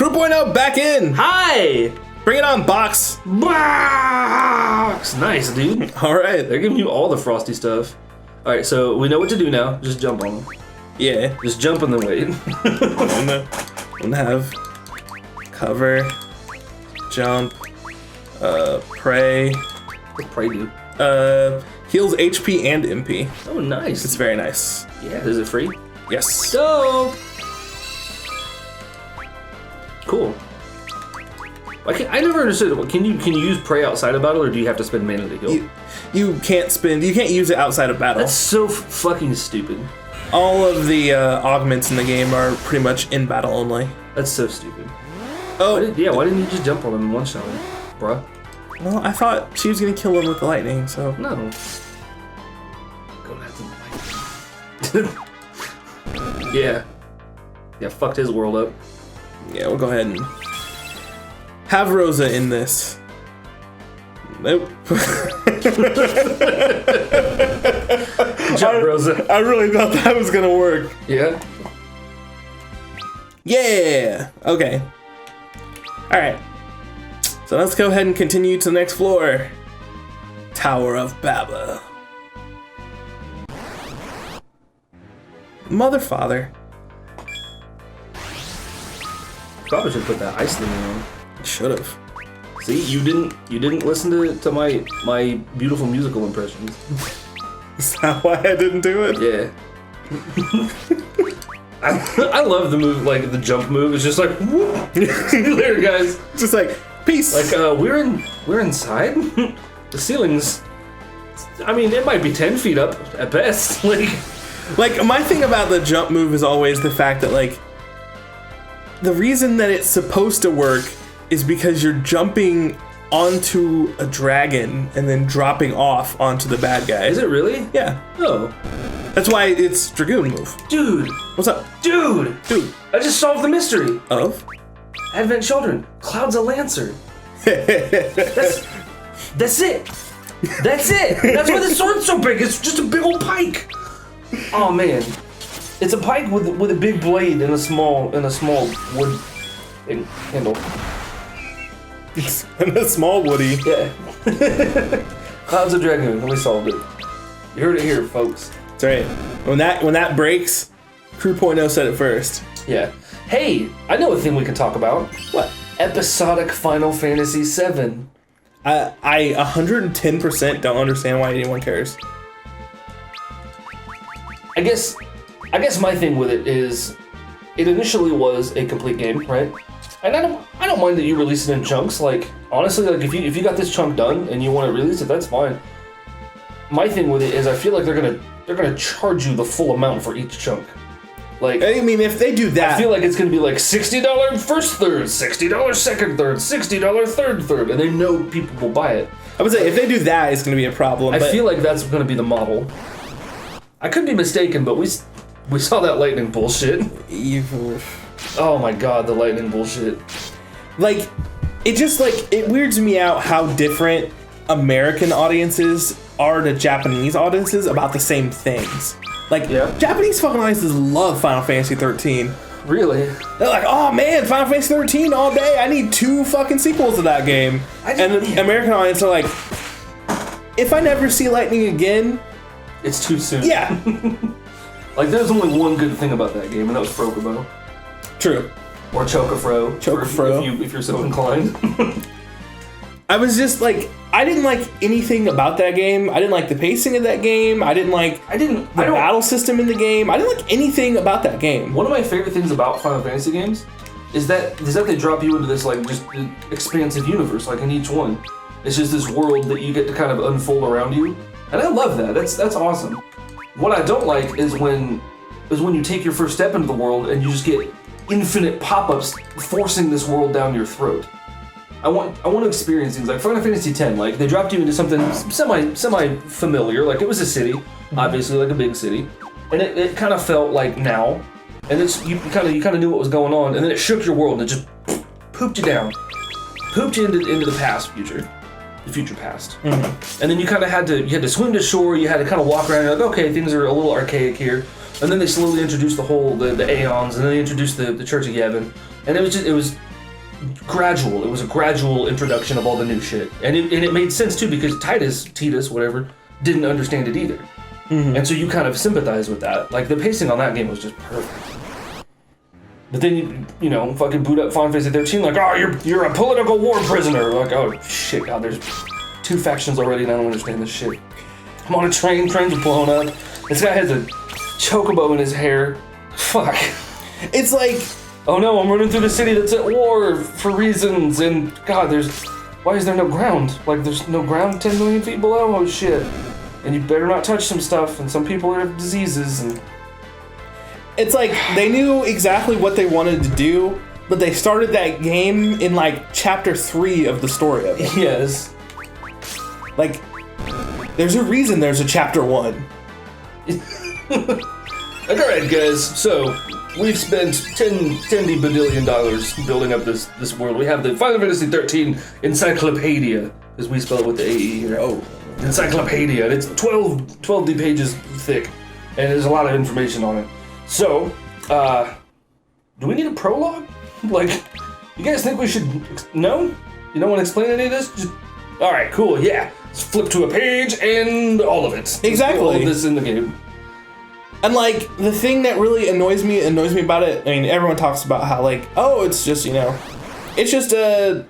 Crew.0 back in! Hi! Bring it on, Box! Box! Nice, dude. Alright. They're giving you all the frosty stuff. Alright, so we know what to do now. Just jump on them. Yeah. Just jump and then wait. I'm gonna have cover, jump, pray. What pray do? Heals HP and MP. Oh, nice. It's very nice. Yeah, is it free? Yes. Dope! Cool. I never understood. Can you use pray outside of battle, or do you have to spend mana to heal? You can't use it outside of battle. That's so fucking stupid. All of the augments in the game are pretty much in battle only. That's so stupid. Oh, why didn't you just jump on him and one-shot him, bruh? Well, I thought she was gonna kill him with the lightning, so. No. Go back to the lightning. Yeah. Yeah, fucked his world up. Yeah, we'll go ahead and have Rosa in this. Nope. Good job, Rosa. I really thought that was gonna work. Yeah? Yeah! Okay. Alright. So let's go ahead and continue to the next floor. Tower of Baba. Mother father. Probably should put that ice thing on. Should've. See, you didn't listen to my beautiful musical impressions. Is that why I didn't do it? Yeah. I love the move, like the jump move. It's just like, whoop. See you later, guys. Just like, peace. Like, we're inside. The ceiling's, I mean, it might be 10 feet up at best. Like my thing about the jump move is always the fact that like the reason that it's supposed to work is because you're jumping onto a dragon and then dropping off onto the bad guy. Is it really? Yeah. Oh. That's why it's Dragoon move. Dude. What's up? Dude. I just solved the mystery. Of? Advent Children. Cloud's a lancer. That's it. That's it. That's why the sword's so big. It's just a big old pike. Oh man. It's a pike with a big blade and a small wood handle. And a small woody. Yeah. Cloud's a dragoon, and we solved it. You heard it here, folks. That's right. When that breaks, Crew.0 said it first. Yeah. Hey, I know a thing we can talk about. What? Episodic Final Fantasy VII. I 110% don't understand why anyone cares. I guess my thing with it is, it initially was a complete game, right? And I don't mind that you release it in chunks. Like honestly, like if you got this chunk done and you want to release it, that's fine. My thing with it is I feel like they're gonna charge you the full amount for each chunk. Like I mean, if they do that, I feel like it's gonna be like $60 first third, $60 second third, $60 third third, and they know people will buy it. I would say if they do that, it's gonna be a problem. I feel like that's gonna be the model. I could be mistaken, but we saw that lightning bullshit. Oh my god, the lightning bullshit. Like, it just like, it weirds me out how different American audiences are to Japanese audiences about the same things. Like, yeah. Japanese fucking audiences love Final Fantasy 13. Really? They're like, oh man, Final Fantasy 13 all day. I need 2 fucking sequels to that game. And the American audience are like, if I never see lightning again, it's too soon. Yeah. Like, there's only one good thing about that game, and that was Frokobo. True. Or Chocofro. Chocofro. If you're so inclined. I was just like, I didn't like anything about that game. I didn't like the pacing of that game. I didn't like the battle system in the game. I didn't like anything about that game. One of my favorite things about Final Fantasy games is that they drop you into this like just expansive universe, like in each one. It's just this world that you get to kind of unfold around you. And I love that. That's awesome. What I don't like is when you take your first step into the world and you just get infinite pop-ups forcing this world down your throat. I want to experience things like Final Fantasy X. Like they dropped you into something semi familiar, like it was a city, obviously like a big city, and it kind of felt like now, and it's you kind of knew what was going on, and then it shook your world and it just pooped you down, pooped you into the future past, and then you kind of had to swim to shore. You had to kind of walk around. You're like, okay, things are a little archaic here, and then they slowly introduced the Aeons, and then they introduced the Church of Yavin, and it was gradual. It was a gradual introduction of all the new shit. And it made sense too because Titus, whatever, didn't understand it either. Mm-hmm. And so you kind of sympathize with that. Like the pacing on that game was just perfect. But then you know, fucking boot up Final Fantasy 13 like, oh, you're a political war prisoner. Like, oh shit, God, there's 2 factions already and I don't understand this shit. I'm on a train, trains are blown up. This guy has a chocobo in his hair. Fuck. It's like, oh no, I'm running through the city that's at war for reasons, and God, why is there no ground? Like, there's no ground 10 million feet below? Oh shit. And you better not touch some stuff, and some people have diseases, and... It's like, they knew exactly what they wanted to do, but they started that game in, like, chapter 3 of the story of it. Yes. Like, there's a reason there's a chapter 1. Alright guys, so we've spent $10 billion building up this world. We have the Final Fantasy 13 Encyclopedia, as we spell it with the AE here. Oh. Encyclopedia, and it's 12 pages thick, and there's a lot of information on it. So, do we need a prologue? Like, you guys think we should, no? You don't want to explain any of this? Just, alright, cool, yeah. Let's flip to a page and all of it. Exactly. All of this in the game. And like, the thing that really annoys me about it, I mean, everyone talks about how like, oh, it's just, you know, it's just the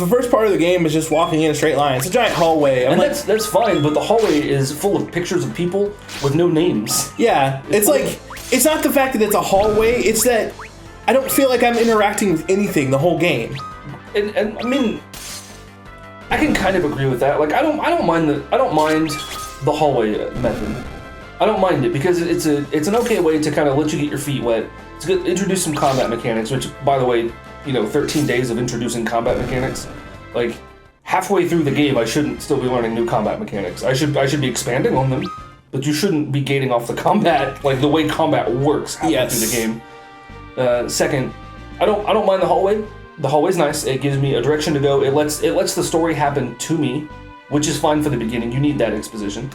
first part of the game is just walking in a straight line. It's a giant hallway. And like, that's fine, but the hallway is full of pictures of people with no names. Yeah, it's like, it's not the fact that it's a hallway, it's that I don't feel like I'm interacting with anything the whole game. And I mean, I can kind of agree with that. Like, I don't mind the hallway method. I don't mind it because it's an okay way to kind of let you get your feet wet. It's good, introduce some combat mechanics, which, by the way, you know, 13 days of introducing combat mechanics. Like, halfway through the game, I shouldn't still be learning new combat mechanics. I should be expanding on them, but you shouldn't be gating off the combat, like the way combat works halfway through the game. Second, I don't mind the hallway. The hallway's nice. It gives me a direction to go. It lets the story happen to me, which is fine for the beginning. You need that exposition.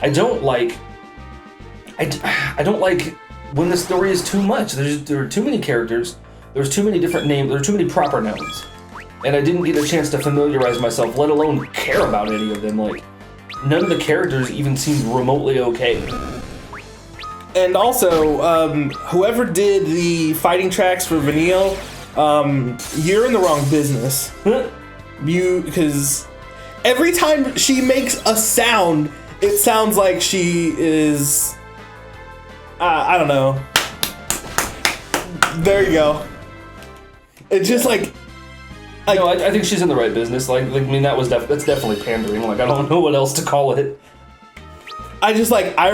I don't like when the story is too much. There are too many characters. There's too many different names. There are too many proper nouns, and I didn't get a chance to familiarize myself, let alone care about any of them. Like, none of the characters even seemed remotely okay. And also, whoever did the fighting tracks for Vanille, you're in the wrong business. Because every time she makes a sound, it sounds like she is, I don't know. There you go. It's just like no, I think she's in the right business. Like I mean, that's definitely pandering. Like, I don't know what else to call it. I just like, I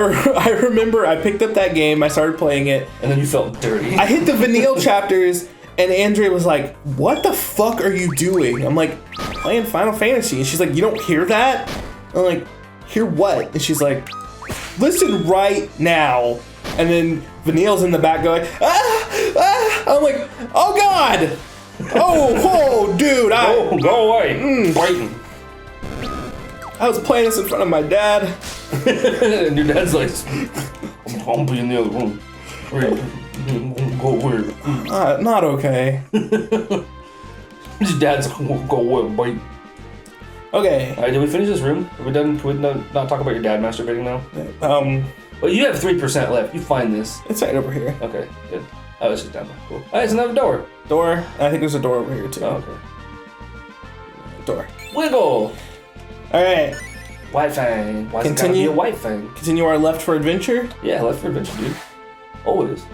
remember I picked up that game, I started playing it. And then you felt dirty. I hit the Vanille chapters, and Andrea was like, what the fuck are you doing? I'm like, playing Final Fantasy. And she's like, you don't hear that? I'm like, hear what? And she's like, listen right now. And then Vanille's in the back going, I'm like, oh God. Oh, dude. Go away. Biting. I was playing this in front of my dad. And your dad's like, I'll be in the other room. Go where? Not okay. Your dad's like, go where, bite. Okay. Alright, did we finish this room? Are we done? Can we not talk about your dad masturbating now? Well, you have 3% left. You find this. It's right over here. Okay, good. Oh, it's just down there. Cool. Oh, it's another door. Door. I think there's a door over here too. Oh, okay. Door. Wiggle. All right. White Fang. Why's it gotta be a white fang? Continue our Left for Adventure? Yeah, Left for Adventure, dude. Always.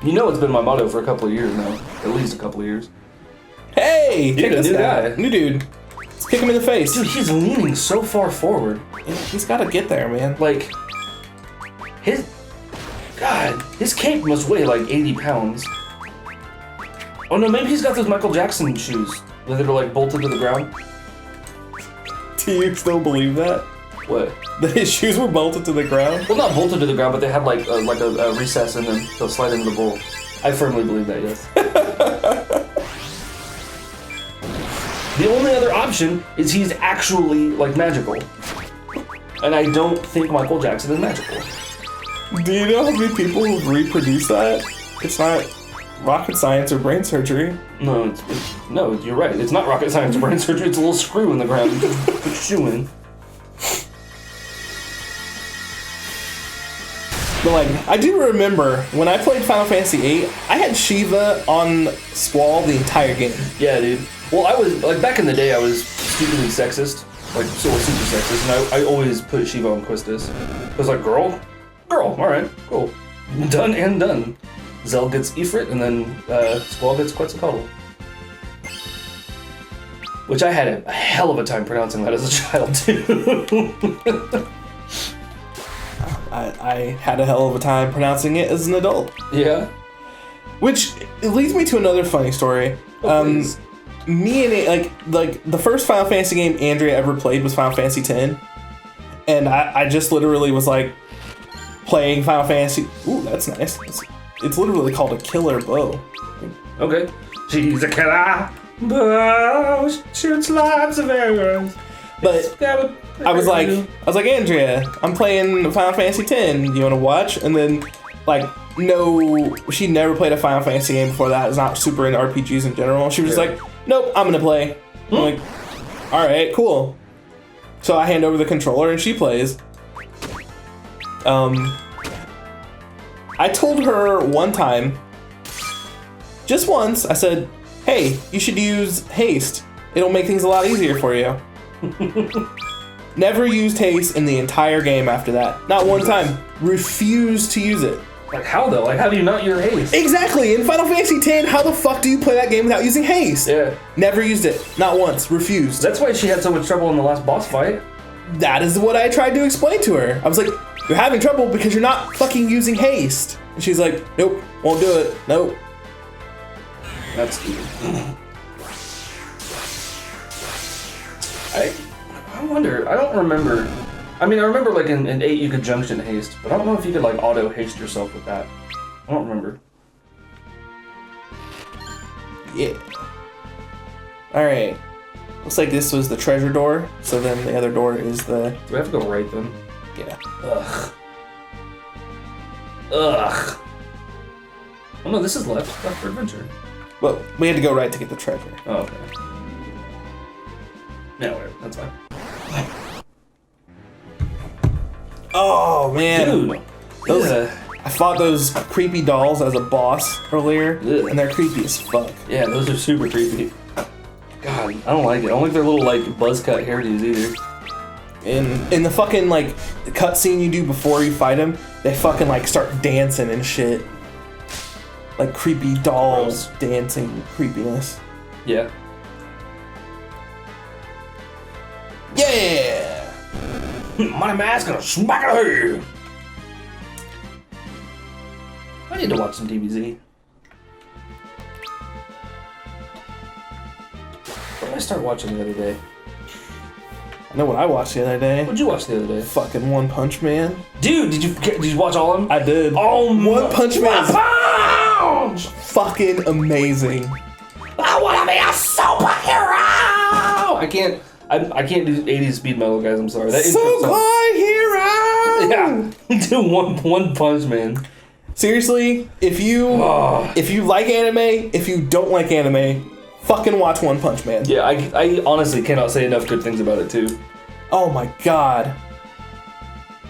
You know it's been my motto for a couple of years now. At least a couple of years. Hey! Dude, a new guy. New dude. Let's kick him in the face. Dude, he's leaning so far forward. Yeah, he's gotta get there, man. Like, his cape must weigh like 80 pounds. Oh no, maybe he's got those Michael Jackson shoes that are like bolted to the ground. Do you still believe that? What? That his shoes were bolted to the ground? Well, not bolted to the ground, but they had like a recess in them to slide into the bowl. I firmly believe that, yes. The only other option is he's actually like magical. And I don't think Michael Jackson is magical. Do you know how many people have reproduced that? It's not... rocket science or brain surgery. No, no, you're right. It's not rocket science or brain surgery. It's a little screw in the ground. You just put your shoe in. But like, I do remember when I played Final Fantasy VIII, I had Shiva on Squall the entire game. Yeah, dude. Well, I was like back in the day. I was stupidly sexist, like so super sexist, and I always put Shiva on Quistis. I was like, girl, all right, cool, done and done. Zell gets Ifrit, and then Squall gets Quetzalcoatl. Which I had a hell of a time pronouncing that as a child too. I had a hell of a time pronouncing it as an adult. Yeah. Which leads me to another funny story. Please. Me and like the first Final Fantasy game Andrea ever played was Final Fantasy X, and I just literally was like playing Final Fantasy. Ooh, that's nice. It's literally called a killer bow. Okay. She's a killer bow. Shoots lots of arrows. But I was like, Andrea, I'm playing Final Fantasy X. You want to watch? And then, like, no, she never played a Final Fantasy game before that. Is not super into RPGs in general. She was just like, nope, I'm gonna play. I'm like, all right, cool. So I hand over the controller and she plays. I told her one time, just once, I said, hey, you should use haste. It'll make things a lot easier for you. Never used haste in the entire game after that. Not one time. Refused to use it. Like how though? Like how do you not use haste? Exactly! In Final Fantasy X, how the fuck do you play that game without using haste? Yeah. Never used it. Not once. Refused. That's why she had so much trouble in the last boss fight. That is what I tried to explain to her. I was like, you're having trouble because you're not fucking using haste. And she's like, nope, won't do it. Nope. That's stupid. I wonder, I don't remember. I mean, I remember like in 8 you could junction haste, but I don't know if you could like auto haste yourself with that. I don't remember. Yeah. Alright. Looks like this was the treasure door, so then the other door is the... Do we have to go right then? Yeah. Ugh. Oh no, this is left for adventure. Well, we had to go right to get the treasure. Oh, okay. Yeah, whatever, that's fine. Oh, man. Dude! Those, I fought those creepy dolls as a boss earlier, and they're creepy as fuck. Yeah, those are super creepy. God, I don't like it. I don't like their little, like, buzz cut hairdos either. In the fucking, like, cutscene you do before you fight them, they fucking, like, start dancing and shit. Like, creepy dolls dancing creepiness. Yeah. Yeah! Money mask and a smack of her. I need to watch some DBZ. What did I start watching the other day? I know what I watched the other day. What'd you watch the other day? Fucking One Punch Man. Dude, did you watch all of them? I did. Oh, One Punch Man. Pounds! Fucking amazing. I wanna be a superhero! I can't do 80s speed metal, guys. I'm sorry. That Superhero! Yeah, do one Punch Man. Seriously, if you like anime, if you don't like anime, fucking watch One Punch Man. Yeah, I honestly cannot say enough good things about it too. Oh my god.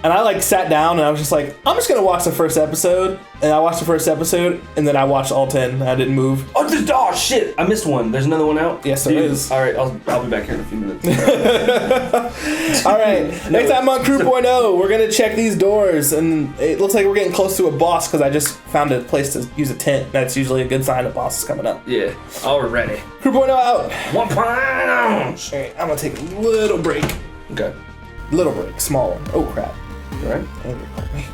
And I like sat down and I was just like, I'm just gonna watch the first episode. And I watched the first episode and then I watched all 10 and I didn't move. Oh shit! I missed one. There's another one out? Yes, there is. Alright, I'll be back here in a few minutes. Alright, next time on Crew Point Oh, we're gonna check these doors and it looks like we're getting close to a boss because I just found a place to use a tent. That's usually a good sign a boss is coming up. Yeah, already. Crew Point Oh out. 1.0! Alright, I'm gonna take a little break. Okay. Little break, small one. Oh crap. Alright. Andrew called me.